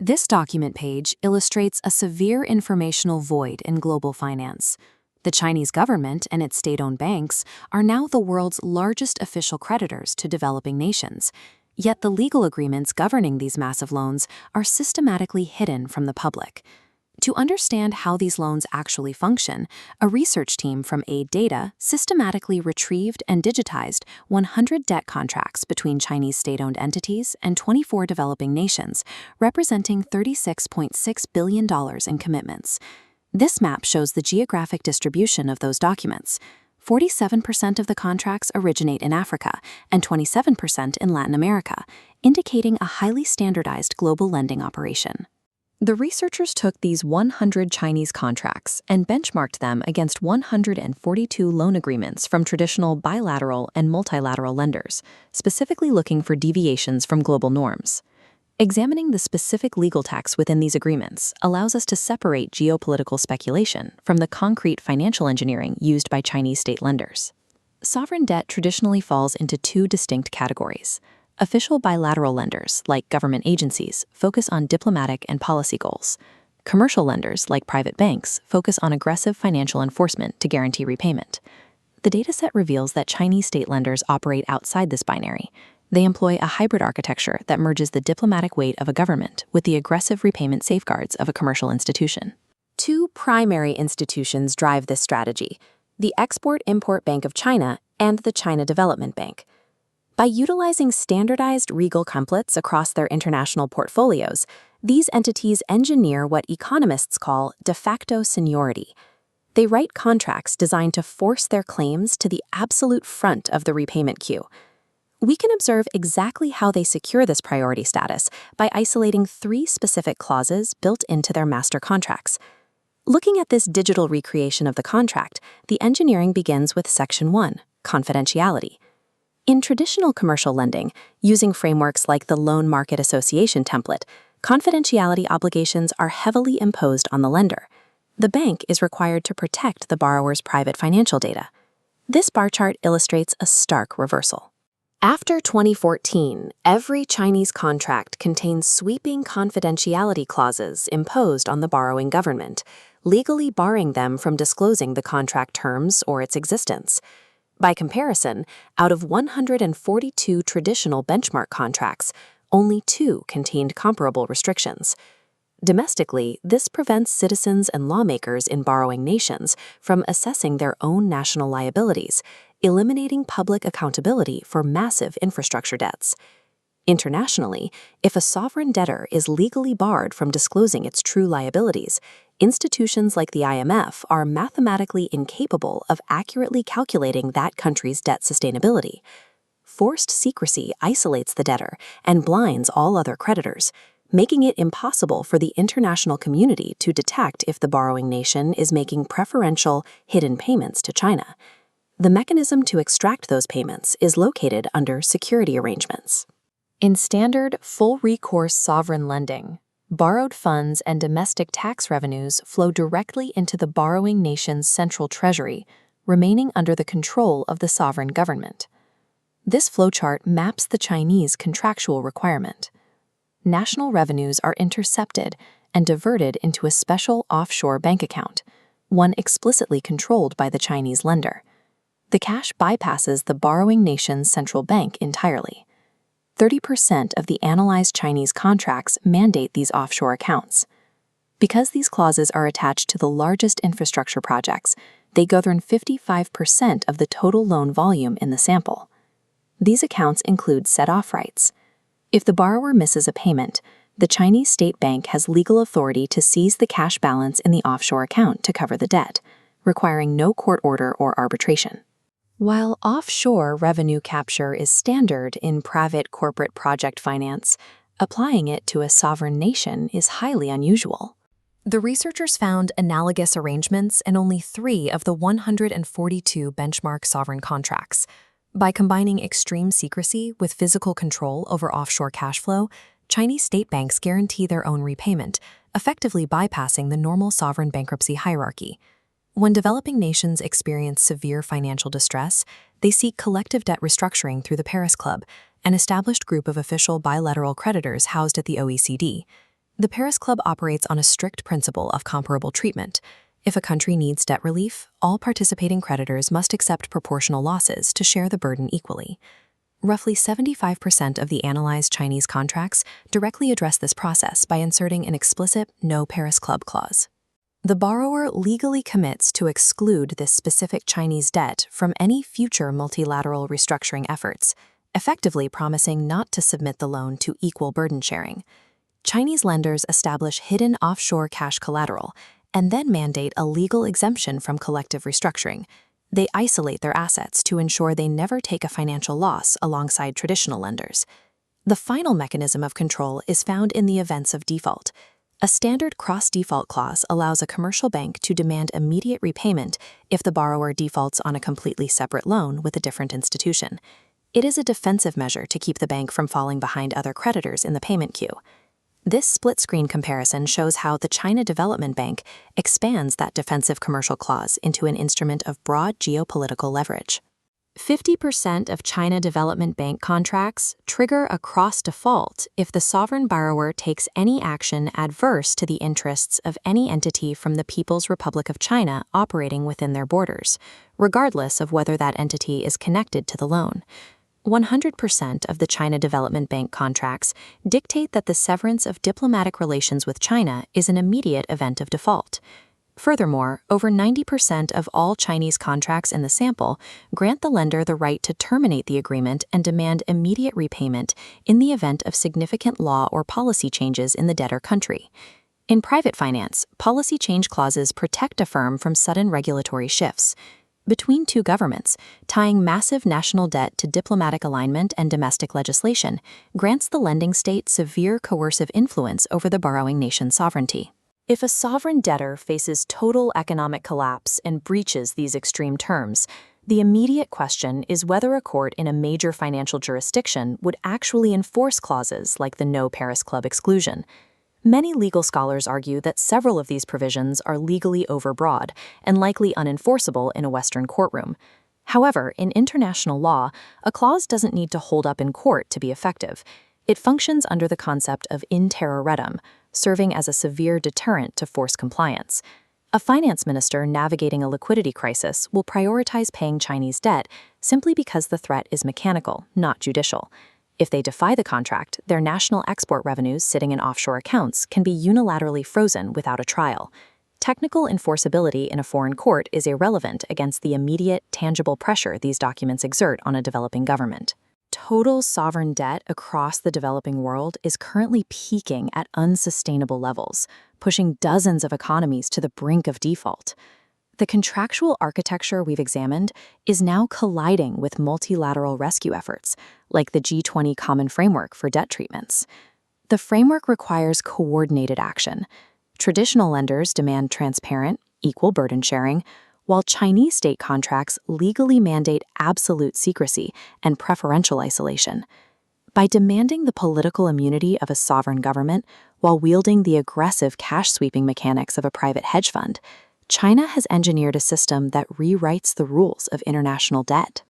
This document page illustrates a severe informational void in global finance. The Chinese government and its state-owned banks are now the world's largest official creditors to developing nations, yet the legal agreements governing these massive loans are systematically hidden from the public. To understand how these loans actually function, a research team from Aid Data systematically retrieved and digitized 100 debt contracts between Chinese state-owned entities and 24 developing nations, representing $36.6 billion in commitments. This map shows the geographic distribution of those documents. 47% of the contracts originate in Africa and 27% in Latin America, indicating a highly standardized global lending operation. The researchers took these 100 Chinese contracts and benchmarked them against 142 loan agreements from traditional bilateral and multilateral lenders, specifically looking for deviations from global norms. Examining the specific legal text within these agreements allows us to separate geopolitical speculation from the concrete financial engineering used by Chinese state lenders. Sovereign debt traditionally falls into two distinct categories. Official bilateral lenders, like government agencies, focus on diplomatic and policy goals. Commercial lenders, like private banks, focus on aggressive financial enforcement to guarantee repayment. The dataset reveals that Chinese state lenders operate outside this binary. They employ a hybrid architecture that merges the diplomatic weight of a government with the aggressive repayment safeguards of a commercial institution. Two primary institutions drive this strategy: the Export-Import Bank of China and the China Development Bank. By utilizing standardized legal templates across their international portfolios, these entities engineer what economists call de facto seniority. They write contracts designed to force their claims to the absolute front of the repayment queue. We can observe exactly how they secure this priority status by isolating three specific clauses built into their master contracts. Looking at this digital recreation of the contract, the engineering begins with Section 1, confidentiality. In traditional commercial lending, using frameworks like the Loan Market Association template, confidentiality obligations are heavily imposed on the lender. The bank is required to protect the borrower's private financial data. This bar chart illustrates a stark reversal. After 2014, every Chinese contract contains sweeping confidentiality clauses imposed on the borrowing government, legally barring them from disclosing the contract terms or its existence. By comparison, out of 142 traditional benchmark contracts, only 2 contained comparable restrictions. Domestically, this prevents citizens and lawmakers in borrowing nations from assessing their own national liabilities, eliminating public accountability for massive infrastructure debts. Internationally, if a sovereign debtor is legally barred from disclosing its true liabilities, institutions like the IMF are mathematically incapable of accurately calculating that country's debt sustainability. Forced secrecy isolates the debtor and blinds all other creditors, making it impossible for the international community to detect if the borrowing nation is making preferential, hidden payments to China. The mechanism to extract those payments is located under security arrangements. In standard, full-recourse sovereign lending, borrowed funds and domestic tax revenues flow directly into the borrowing nation's central treasury, remaining under the control of the sovereign government. This flowchart maps the Chinese contractual requirement. National revenues are intercepted and diverted into a special offshore bank account, one explicitly controlled by the Chinese lender. The cash bypasses the borrowing nation's central bank entirely. 30% of the analyzed Chinese contracts mandate these offshore accounts. Because these clauses are attached to the largest infrastructure projects, they govern 55% of the total loan volume in the sample. These accounts include set-off rights. If the borrower misses a payment, the Chinese state bank has legal authority to seize the cash balance in the offshore account to cover the debt, requiring no court order or arbitration. While offshore revenue capture is standard in private corporate project finance, applying it to a sovereign nation is highly unusual. The researchers found analogous arrangements in only 3 of the 142 benchmark sovereign contracts. By combining extreme secrecy with physical control over offshore cash flow, Chinese state banks guarantee their own repayment, effectively bypassing the normal sovereign bankruptcy hierarchy. When developing nations experience severe financial distress, they seek collective debt restructuring through the Paris Club, an established group of official bilateral creditors housed at the OECD. The Paris Club operates on a strict principle of comparable treatment. If a country needs debt relief, all participating creditors must accept proportional losses to share the burden equally. Roughly 75% of the analyzed Chinese contracts directly address this process by inserting an explicit No Paris Club clause. The borrower legally commits to exclude this specific Chinese debt from any future multilateral restructuring efforts, effectively promising not to submit the loan to equal burden sharing. Chinese lenders establish hidden offshore cash collateral and then mandate a legal exemption from collective restructuring. They isolate their assets to ensure they never take a financial loss alongside traditional lenders. The final mechanism of control is found in the events of default. A standard cross-default clause allows a commercial bank to demand immediate repayment if the borrower defaults on a completely separate loan with a different institution. It is a defensive measure to keep the bank from falling behind other creditors in the payment queue. This split-screen comparison shows how the China Development Bank expands that defensive commercial clause into an instrument of broad geopolitical leverage. 50% of China Development Bank contracts trigger a cross-default if the sovereign borrower takes any action adverse to the interests of any entity from the People's Republic of China operating within their borders, regardless of whether that entity is connected to the loan. 100% of the China Development Bank contracts dictate that the severance of diplomatic relations with China is an immediate event of default. Furthermore, over 90% of all Chinese contracts in the sample grant the lender the right to terminate the agreement and demand immediate repayment in the event of significant law or policy changes in the debtor country. In private finance, policy change clauses protect a firm from sudden regulatory shifts. Between two governments, tying massive national debt to diplomatic alignment and domestic legislation grants the lending state severe coercive influence over the borrowing nation's sovereignty. If a sovereign debtor faces total economic collapse and breaches these extreme terms, the immediate question is whether a court in a major financial jurisdiction would actually enforce clauses like the No Paris Club exclusion. Many legal scholars argue that several of these provisions are legally overbroad and likely unenforceable in a Western courtroom. However, in international law, a clause doesn't need to hold up in court to be effective. It functions under the concept of in terra retum, serving as a severe deterrent to forced compliance. A finance minister navigating a liquidity crisis will prioritize paying Chinese debt simply because the threat is mechanical, not judicial. If they defy the contract, their national export revenues sitting in offshore accounts can be unilaterally frozen without a trial. Technical enforceability in a foreign court is irrelevant against the immediate, tangible pressure these documents exert on a developing government. Total sovereign debt across the developing world is currently peaking at unsustainable levels, pushing dozens of economies to the brink of default. The contractual architecture we've examined is now colliding with multilateral rescue efforts, like the G20 Common Framework for Debt Treatments. The framework requires coordinated action. Traditional lenders demand transparent, equal burden sharing, while Chinese state contracts legally mandate absolute secrecy and preferential isolation. By demanding the political immunity of a sovereign government while wielding the aggressive cash-sweeping mechanics of a private hedge fund, China has engineered a system that rewrites the rules of international debt.